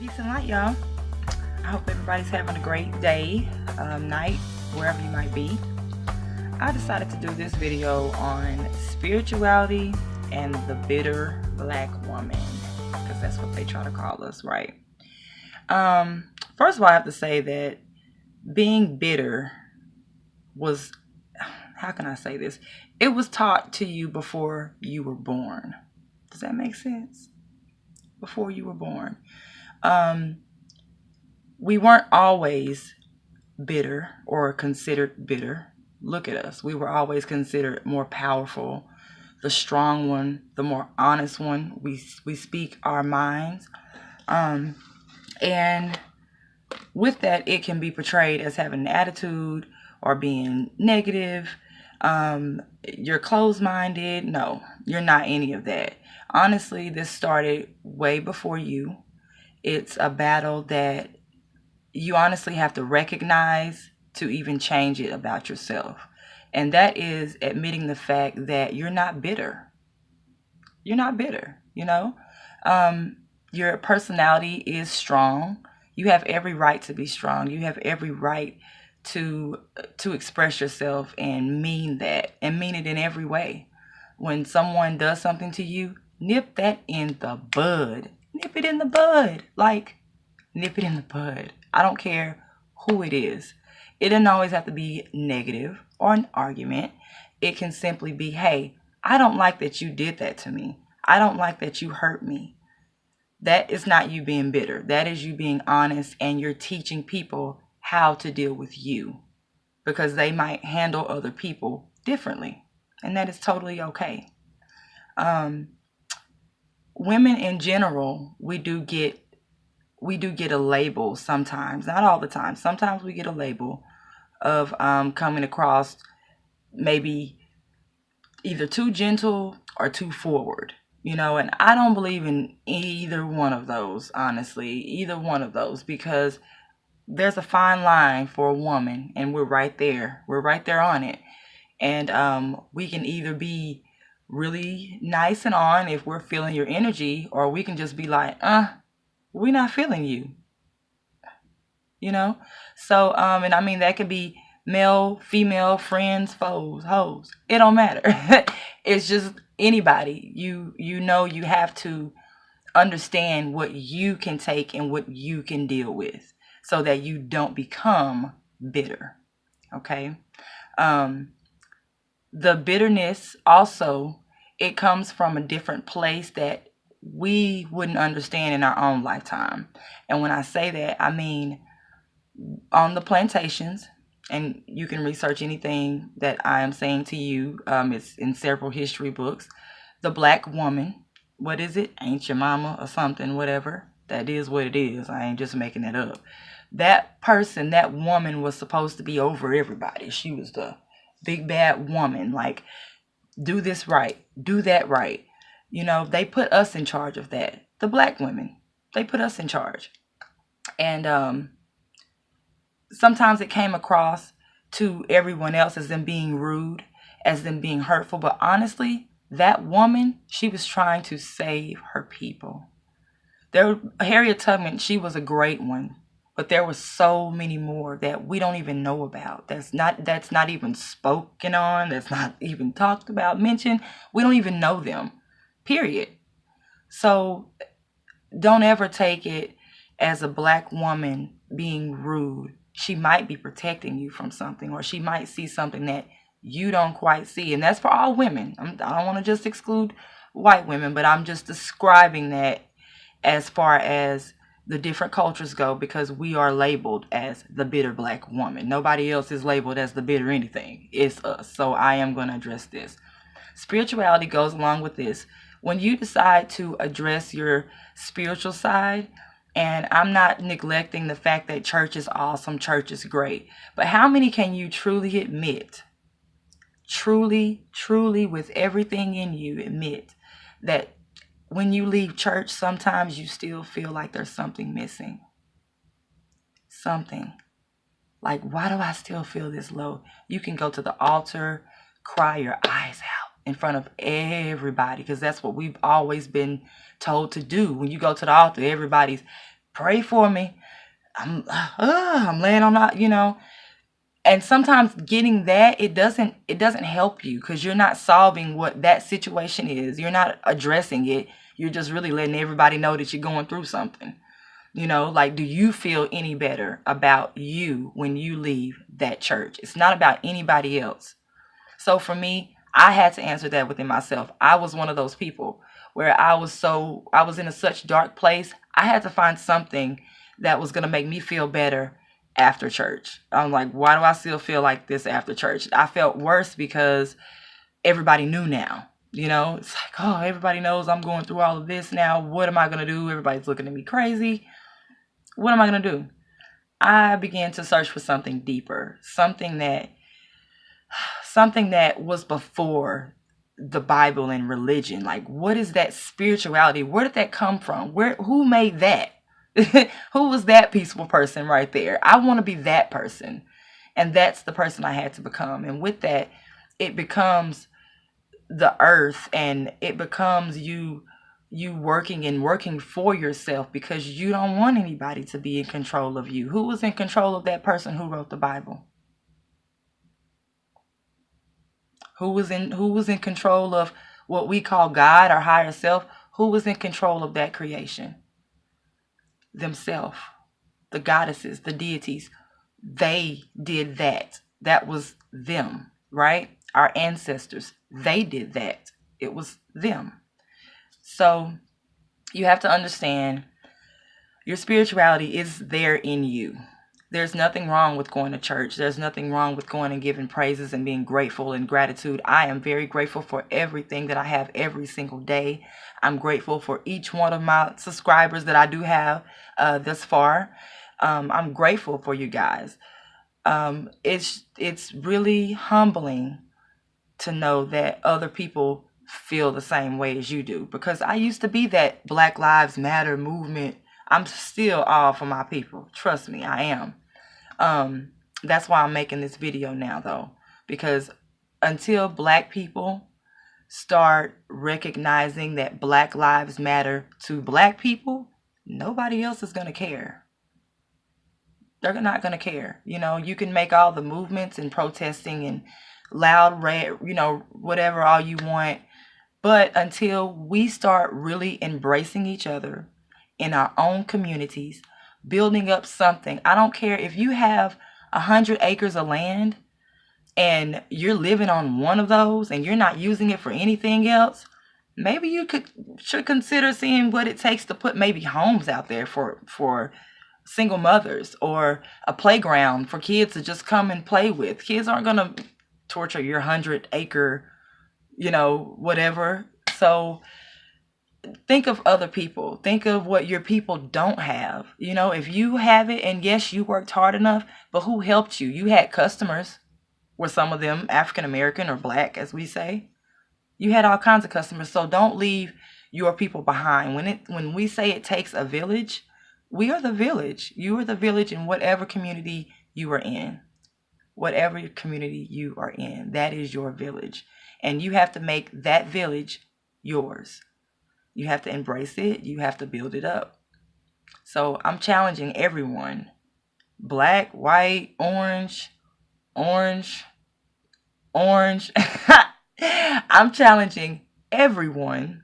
Peace and light, y'all. I hope everybody's having a great day, night, wherever you might be. I decided to do this video on spirituality and the bitter black woman, because that's what they try to call us, right? First of all, I have to say that being bitter was, how can I say this? It was taught to you before you were born. Does that make sense? Before you were born. We weren't always bitter or considered bitter. Look at us. We were always considered more powerful, the strong one, the more honest one. We speak our minds. And with that, it can be portrayed as having an attitude or being negative. You're closed-minded. No, you're not any of that. Honestly, this started way before you. It's a battle that you honestly have to recognize to even change it about yourself. And that is admitting the fact that you're not bitter. You're not bitter, you know? Your personality is strong. You have every right to be strong. You have every right to express yourself and mean that, and mean it in every way. When someone does something to you, nip that in the bud. Nip it in the bud. Like, nip it in the bud. I don't care who it is. It doesn't always have to be negative or an argument. It can simply be, hey, I don't like that you did that to me. I don't like that you hurt me. That is not you being bitter. That is you being honest, and you're teaching people how to deal with you, because they might handle other people differently, and that is totally okay. Women in general, we do get a label sometimes, not all the time. Sometimes we get a label of coming across maybe either too gentle or too forward, you know, and I don't believe in either one of those, honestly, either one of those, because there's a fine line for a woman, and we're right there on it. And we can either be really nice and on if we're feeling your energy, or we can just be like, we're not feeling you, you know? So, and I mean, that could be male, female, friends, foes, hoes. It don't matter. It's just anybody. You know, you have to understand what you can take and what you can deal with, so that you don't become bitter, okay? The bitterness also, it comes from a different place that we wouldn't understand in our own lifetime. And when I say that, I mean on the plantations, and you can research anything that I am saying to you. It's in several history books. The black woman, what is it? Ain't your mama or something, whatever. That is what it is. I ain't just making it up. That person, that woman was supposed to be over everybody. She was the big bad woman. Like, do this right, do that right. You know, they put us in charge of that. The black women, they put us in charge. And sometimes it came across to everyone else as them being rude, as them being hurtful. But honestly, that woman, she was trying to save her people. Harriet Tubman, she was a great one. But there were so many more that we don't even know about. That's not even spoken on. That's not even talked about, mentioned. We don't even know them, period. So don't ever take it as a black woman being rude. She might be protecting you from something, or she might see something that you don't quite see. And that's for all women. I don't want to just exclude white women, but I'm just describing that as far as the different cultures go, because we are labeled as the bitter black woman. Nobody else is labeled as the bitter anything. It's us. So I am going to address this. Spirituality goes along with this. When you decide to address your spiritual side, and I'm not neglecting the fact that church is awesome, church is great, but how many can you truly admit, truly with everything in you, admit that when you leave church, sometimes you still feel like there's something missing? Something. Like, why do I still feel this low? You can go to the altar, cry your eyes out in front of everybody, because that's what we've always been told to do. When you go to the altar, everybody's Pray for me. I'm laying on my, and sometimes getting that, it doesn't help you because you're not solving what that situation is. You're not addressing it. You're just really letting everybody know that you're going through something. Like, do you feel any better about you when you leave that church? It's not about anybody else. So for me, I had to answer that within myself. I was one of those people where I was in a such dark place. I had to find something that was going to make me feel better after church. I'm like, why do I still feel like this after church? I felt worse because everybody knew now. It's like, oh, everybody knows I'm going through all of this now. What am I going to do? Everybody's looking at me crazy. What am I going to do? I began to search for something deeper, something that was before the Bible and religion. Like, what is that spirituality? Where did that come from? Who made that? Who was that peaceful person right there? I want to be that person. And that's the person I had to become. And with that, it becomes the earth, and it becomes you working for yourself, because you don't want anybody to be in control of you. Who was in control of that person who wrote the Bible? Who was in control of what we call God, or higher self? Who was in control of that creation? Themselves. The goddesses, the deities. They did that. That was them, right? Our ancestors, they did that. It was them. So you have to understand, your spirituality is there in you. There's nothing wrong with going to church. There's nothing wrong with going and giving praises and being grateful and gratitude. I am very grateful for everything that I have every single day. I'm grateful for each one of my subscribers that I do have thus far. I'm grateful for you guys. It's really humbling to know that other people feel the same way as you do, because I used to be that Black Lives Matter movement. I'm still all for my people. Trust me, I am. That's why I'm making this video now, though, because until Black people start recognizing that Black lives matter to Black people, nobody else is going to care. They're not going to care. You can make all the movements and protesting and loud, whatever, all you want. But until we start really embracing each other in our own communities, building up something. I don't care if you have 100 acres of land and you're living on one of those and you're not using it for anything else. Maybe you should consider seeing what it takes to put maybe homes out there for single mothers, or a playground for kids to just come and play with. Kids aren't going to torture your 100-acre, whatever. So think of other people. Think of what your people don't have. If you have it, and yes, you worked hard enough, but who helped you? You had customers. Were some of them African American or Black, as we say? You had all kinds of customers. So don't leave your people behind. When we say it takes a village, we are the village. You are the village in whatever community you are in. Whatever community you are in, that is your village. And you have to make that village yours. You have to embrace it. You have to build it up. So I'm challenging everyone. Black, white, orange. I'm challenging everyone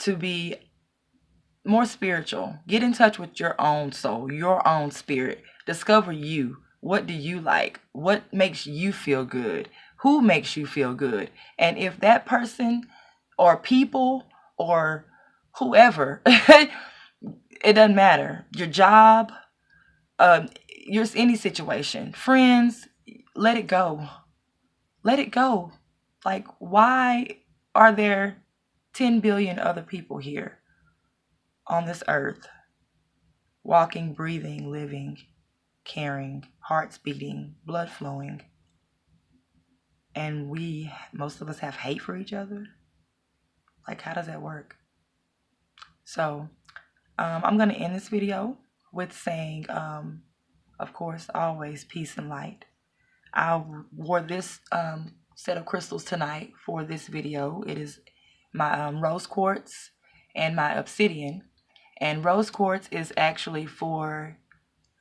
to be more spiritual. Get in touch with your own soul, your own spirit. Discover you. What do you like? What makes you feel good? Who makes you feel good? And if that person or people or whoever, it doesn't matter. Your job, any situation, friends, let it go. Let it go. Like, why are there 10 billion other people here on this earth, walking, breathing, living, caring, hearts beating, blood flowing, and most of us have hate for each other? Like, how does that work? So I'm going to end this video with saying, of course, always peace and light. I wore this set of crystals tonight for this video. It is my rose quartz and my obsidian. And rose quartz is actually for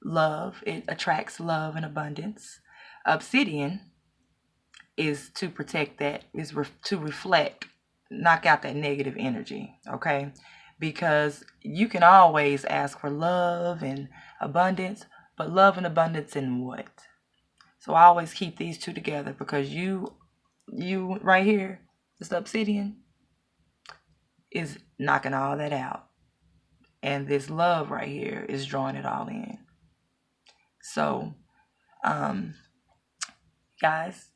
love. It attracts love and abundance. Obsidian is to protect that, is to reflect, knock out that negative energy, okay? Because you can always ask for love and abundance, but love and abundance in what? So I always keep these two together, because you right here, this obsidian, is knocking all that out. And this love right here is drawing it all in. So, guys,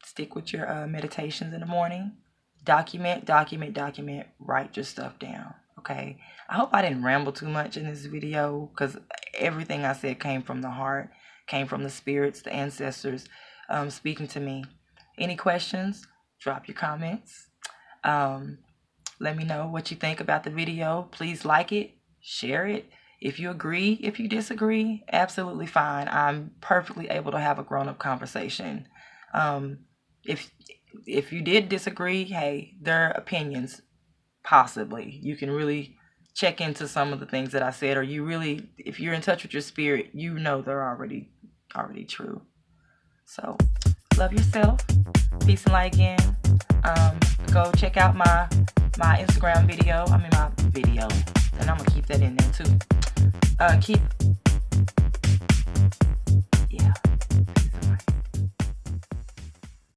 stick with your meditations in the morning. Document. Write your stuff down, okay? I hope I didn't ramble too much in this video, because everything I said came from the heart, came from the spirits, the ancestors speaking to me. Any questions? Drop your comments. Let me know what you think about the video. Please like it, share it. If you agree, if you disagree, absolutely fine. I'm perfectly able to have a grown-up conversation. If you did disagree, hey, their opinions, possibly. You can really check into some of the things that I said, or you really, if you're in touch with your spirit, you know they're already true. So, love yourself. Peace and light again. Go check out my Instagram video. My video. And I'm going to keep that in there too. Keep